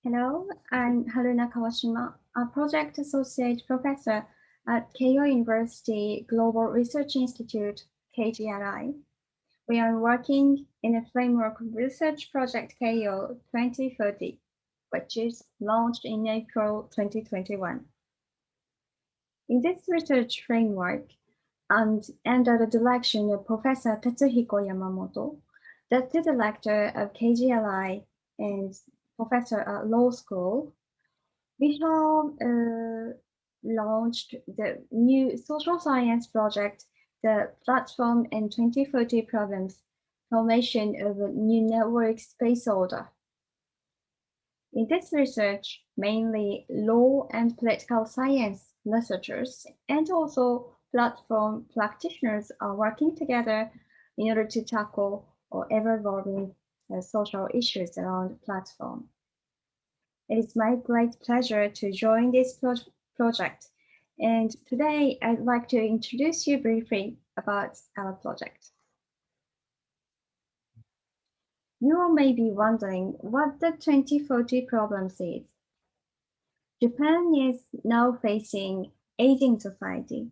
Hello, I'm Haluna Kawashima, a project associate professor at Keio University Global Research Institute, KGRI. We are working in a framework research project Keio 2030, which is launched in April 2021. In this research framework, and under the direction of Professor Tetsuhiko Yamamoto, the director of KGRI and professor at law school, we have launched the new social science project, the Platform and 2040 Problems, Formation of a New Network Space Order. In this research, mainly law and political science researchers and also platform practitioners are working together in order to tackle ever-evolving social issues around platform. It is my great pleasure to join this project. And today I'd like to introduce you briefly about our project. You may be wondering what the 2040 problems is. Japan is now facing aging society,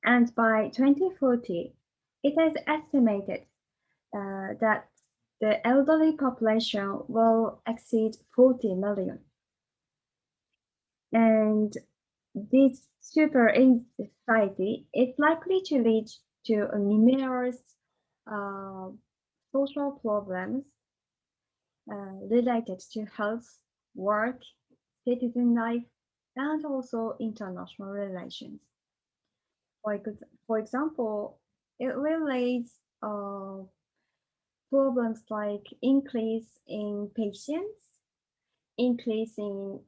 and by 2040, it is estimated that the elderly population will exceed 40 million. And this super society is likely to lead to numerous uh, social problems related to health, work, citizen life, and also international relations. For example, it will raise problems like increase in patients, increase in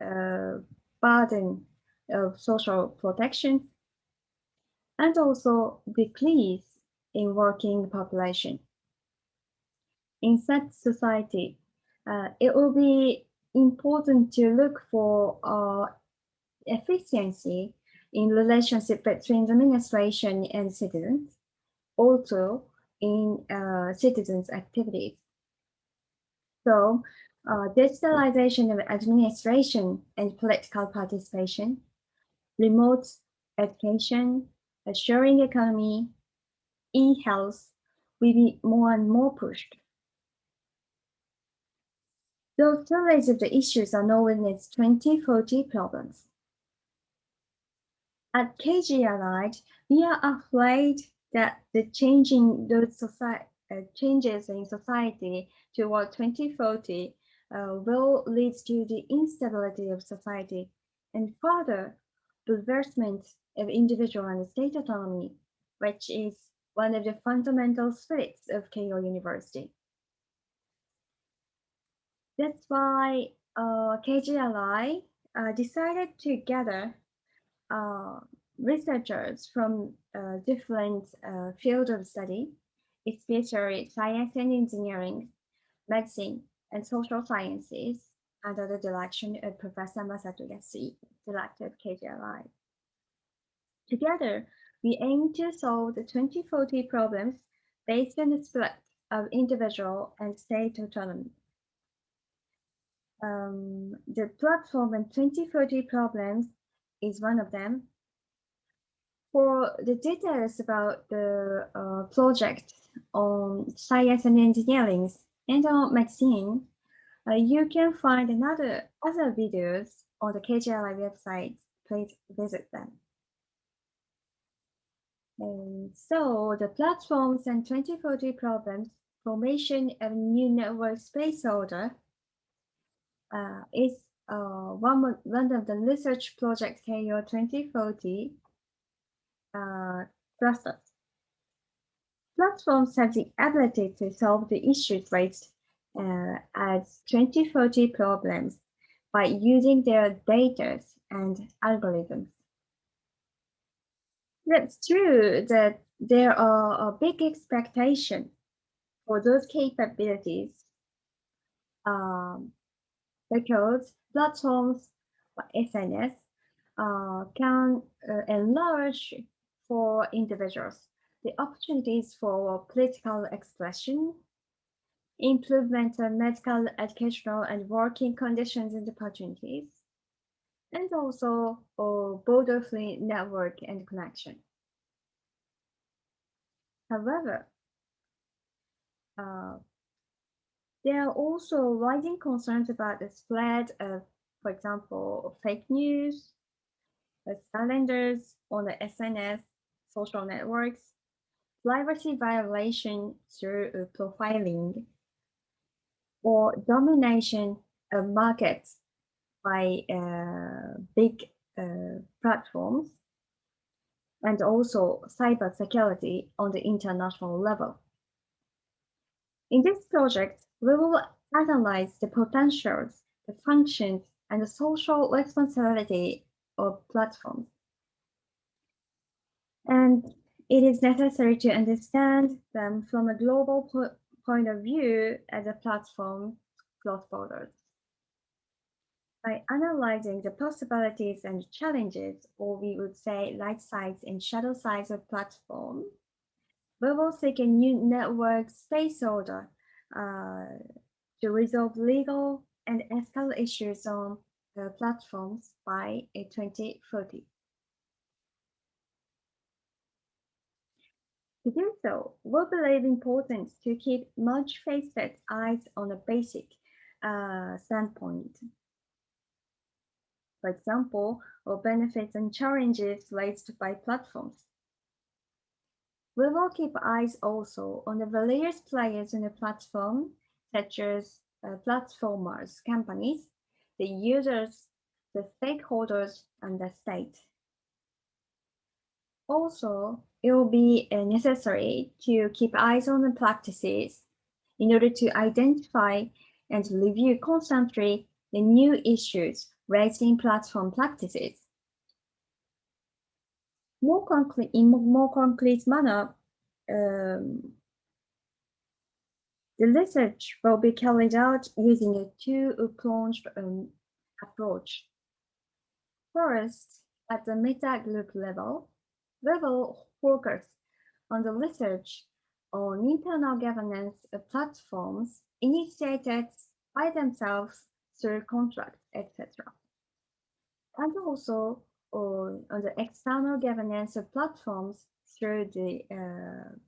burden of social protection, and also decrease in working population. In such society, it will be important to look for efficiency in relationship between the administration and citizens, also in citizens' activities. So, digitalization of administration and political participation, remote education, a sharing economy, e-health will be more and more pushed. Those stories of the issues are known as 2040 problems. At KGRI, we are afraid that the changes in society toward 2040 will lead to the instability of society and further bulversion of individual and state autonomy, which is one of the fundamental spirits of Keio University. That's why KGRI decided to gather uh, researchers from different fields of study, especially science and engineering, medicine, and social sciences, under the direction of Professor Masato Yasui, director of KGRI. Together, we aim to solve the 2040 problems based on the split of individual and state autonomy. The platform and 2040 problems is one of them. For the details about the project on science and engineering and on medicine, you can find other videos on the KGRI website. Please visit them. And so the platforms and 2040 problems, formation of new network space order is one of the research project Keio 2040 clusters. Platforms have the ability to solve the issues raised as 2040 problems by using their data and algorithms. That's true that there are a big expectation for those capabilities because platforms SNS can enlarge for individuals the opportunities for political expression, improvement of medical, educational, and working conditions and opportunities, and also border-free network and connection. However, there are also rising concerns about the spread of, for example, fake news, slanders on the SNS, social networks, privacy violation through profiling, or domination of markets by big platforms, and also cybersecurity on the international level. In this project, we will analyze the potentials, the functions, and the social responsibility of platforms. And it is necessary to understand them from a global point of view as a platform cross borders. By analyzing the possibilities and challenges, or we would say light sides and shadow sides of platform, we will seek a new network space order to resolve legal and ethical issues on platforms by 2030. To do so, we believe important to keep multifaceted eyes on a basic standpoint. For example, benefits and challenges raised by platforms. We will keep eyes also on the various players in the platform, such as platformers, companies, the users, the stakeholders, and the state. Also, it will be necessary to keep eyes on the practices in order to identify and review constantly the new issues raised in platform practices. In more concrete manner, the research will be carried out using a two-pronged approach. First, at the meta-group level, we will focus on the research on internal governance of platforms initiated by themselves through contracts, etc. And also on the external governance of platforms through the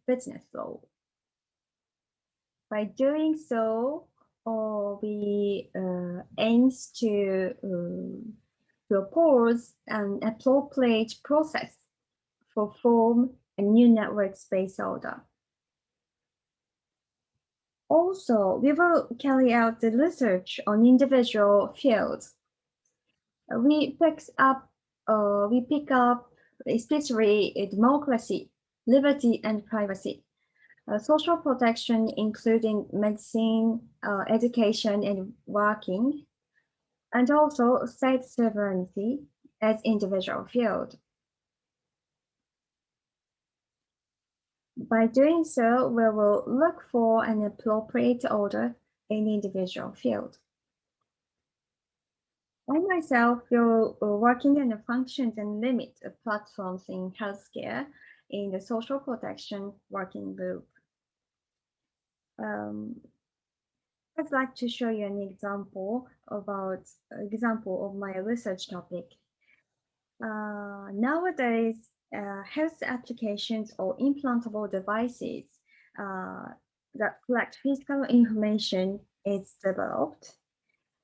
business law. By doing so, we aims to propose an appropriate process for form a new network space order. Also, we will carry out the research on individual fields. We pick up especially democracy, liberty, and privacy, social protection, including medicine, education, and working, and also state sovereignty as individual field. By doing so, we will look for an appropriate order in the individual field. I myself will working on the functions and limits of platforms in healthcare in the social protection working group. I'd like to show you an example of my research topic. Nowadays, health applications or implantable devices that collect physical information is developed,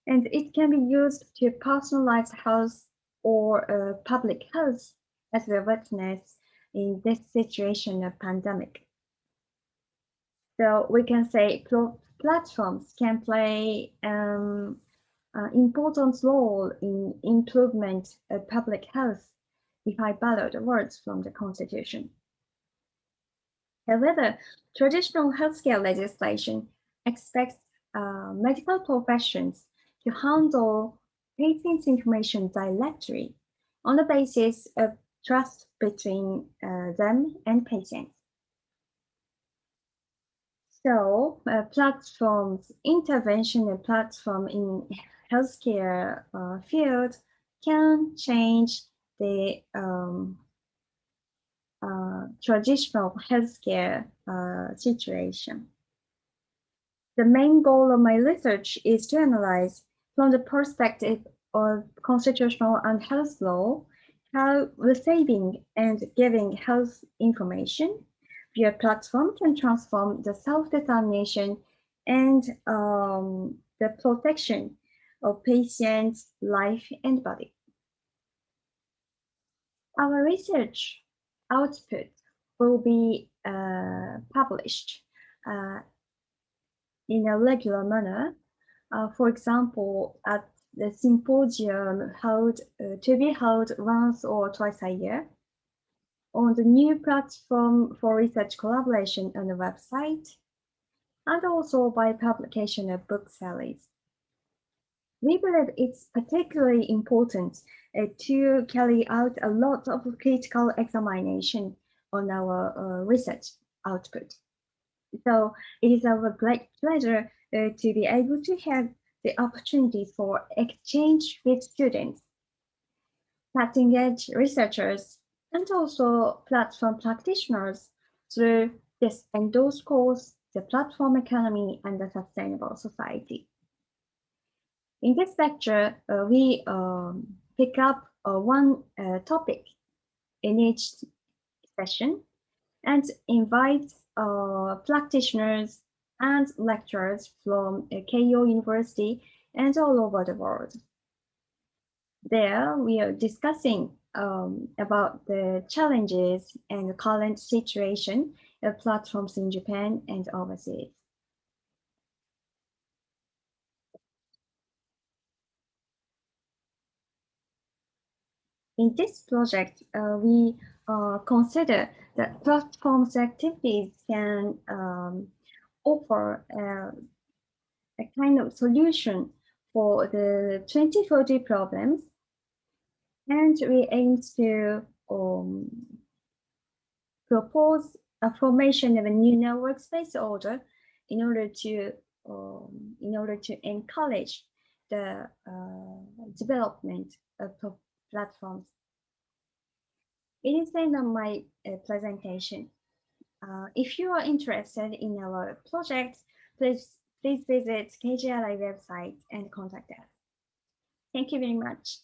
and it can be used to personalize health or public health, as we witness in this situation of pandemic. So we can say platforms can play an important role in improvement of public health, if I borrow the words from the Constitution. However, traditional healthcare legislation expects medical professions to handle patients' information directly on the basis of trust between them and patients. So, platforms, intervention and platform in healthcare field can change the traditional healthcare situation. The main goal of my research is to analyze, from the perspective of constitutional and health law, how receiving and giving health information via platform can transform the self-determination and the protection of patients' life and body. Our research output will be published uh, in a regular manner. For example, at the symposium to be held once or twice a year, on the new platform for research collaboration on the website, and also by publication of book series. We believe it's particularly important to carry out a lot of critical examination on our research output. So it is our great pleasure to be able to have the opportunity for exchange with students, cutting-edge researchers, and also platform practitioners through this endorsed course, the platform economy and the sustainable society. In this lecture, we pick up one topic in each session and invite practitioners and lecturers from Keio University and all over the world. There, we are discussing about the challenges and the current situation of platforms in Japan and overseas. In this project, we consider that platforms activities can offer a kind of solution for the 2040 problems, and we aim to propose a formation of a new network space order in order to encourage the development of platforms. It is the end of my presentation. If you are interested in our project, please visit KGRI website and contact us. Thank you very much.